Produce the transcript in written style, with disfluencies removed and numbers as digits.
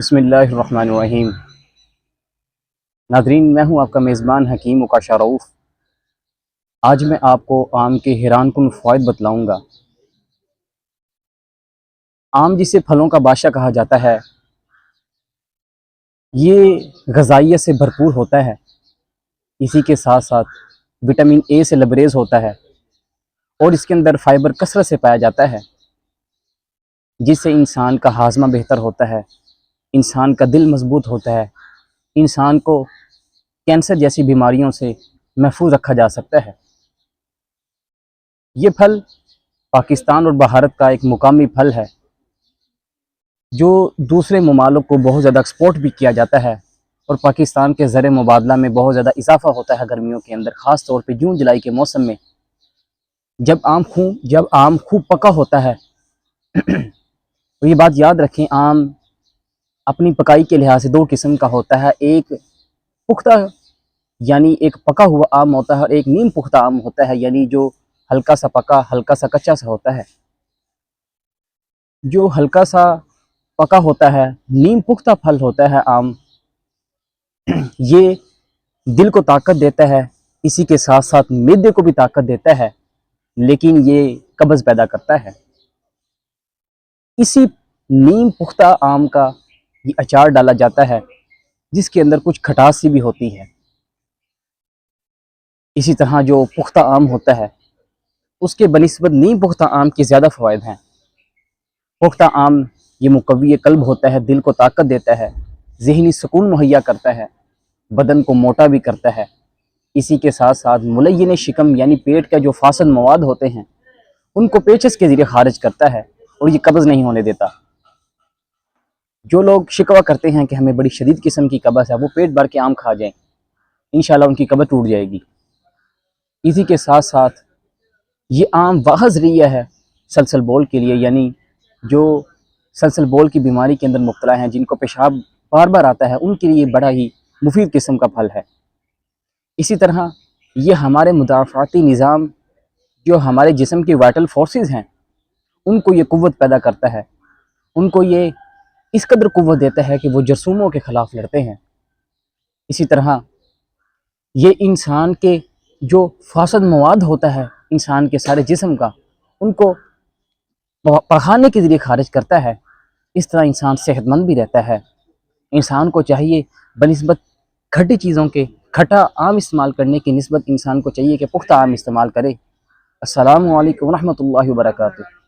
بسم اللہ الرحمن الرحیم۔ ناظرین، میں ہوں آپ کا میزبان حکیم اکاشا رؤف۔ آج میں آپ کو آم کے حیران کن فوائد بتلاؤں گا۔ آم جسے پھلوں کا بادشاہ کہا جاتا ہے، یہ غذائیت سے بھرپور ہوتا ہے۔ اسی کے ساتھ ساتھ وٹامن اے سے لبریز ہوتا ہے اور اس کے اندر فائبر کثرت سے پایا جاتا ہے، جس سے انسان کا ہاضمہ بہتر ہوتا ہے، انسان کا دل مضبوط ہوتا ہے، انسان کو کینسر جیسی بیماریوں سے محفوظ رکھا جا سکتا ہے۔ یہ پھل پاکستان اور بھارت کا ایک مقامی پھل ہے جو دوسرے ممالک کو بہت زیادہ ایکسپورٹ بھی کیا جاتا ہے، اور پاکستان کے زر مبادلہ میں بہت زیادہ اضافہ ہوتا ہے گرمیوں کے اندر، خاص طور پہ جون جولائی کے موسم میں جب آم خوب پکا ہوتا ہے۔ تو یہ بات یاد رکھیں، آم اپنی پکائی کے لحاظ سے دو قسم کا ہوتا ہے، ایک پختہ یعنی ایک پکا ہوا آم ہوتا ہے، اور ایک نیم پختہ آم ہوتا ہے، یعنی جو ہلکا سا پکا ہلکا سا کچا سا ہوتا ہے۔ جو ہلکا سا پکا ہوتا ہے، نیم پختہ پھل ہوتا ہے آم، یہ دل کو طاقت دیتا ہے، اسی کے ساتھ ساتھ معدے کو بھی طاقت دیتا ہے، لیکن یہ قبض پیدا کرتا ہے۔ اسی نیم پختہ آم کا یہ اچار ڈالا جاتا ہے، جس کے اندر کچھ کھٹاس سی بھی ہوتی ہے۔ اسی طرح جو پختہ آم ہوتا ہے، اس کے بنسبت نیم پختہ آم کے زیادہ فوائد ہیں۔ پختہ آم یہ مقوی قلب ہوتا ہے، دل کو طاقت دیتا ہے، ذہنی سکون مہیا کرتا ہے، بدن کو موٹا بھی کرتا ہے۔ اسی کے ساتھ ساتھ ملین شکم یعنی پیٹ کا جو فاسد مواد ہوتے ہیں، ان کو پیچس کے ذریعے خارج کرتا ہے اور یہ قبض نہیں ہونے دیتا۔ جو لوگ شکوہ کرتے ہیں کہ ہمیں بڑی شدید قسم کی قبض ہے، وہ پیٹ بھر کے آم کھا جائیں، انشاءاللہ ان کی قبض ٹوٹ جائے گی۔ اسی کے ساتھ ساتھ یہ آم واحد ذریعہ ہے سلسل بول کے لیے، یعنی جو سلسل بول کی بیماری کے اندر مبتلا ہیں، جن کو پیشاب بار بار آتا ہے، ان کے لیے بڑا ہی مفید قسم کا پھل ہے۔ اسی طرح یہ ہمارے مدافعتی نظام، جو ہمارے جسم کی وائٹل فورسز ہیں، ان کو یہ قوت پیدا کرتا ہے، ان کو یہ اس قدر قوت دیتا ہے کہ وہ جرثوموں کے خلاف لڑتے ہیں۔ اسی طرح یہ انسان کے جو فاسد مواد ہوتا ہے انسان کے سارے جسم کا، ان کو پخانے کے ذریعے خارج کرتا ہے۔ اس طرح انسان صحت مند بھی رہتا ہے۔ انسان کو چاہیے بنسبت کھٹی چیزوں کے کھٹا آم استعمال کرنے کی نسبت انسان کو چاہیے کہ پختہ آم استعمال کرے۔ السلام علیکم ورحمۃ اللہ وبرکاتہ۔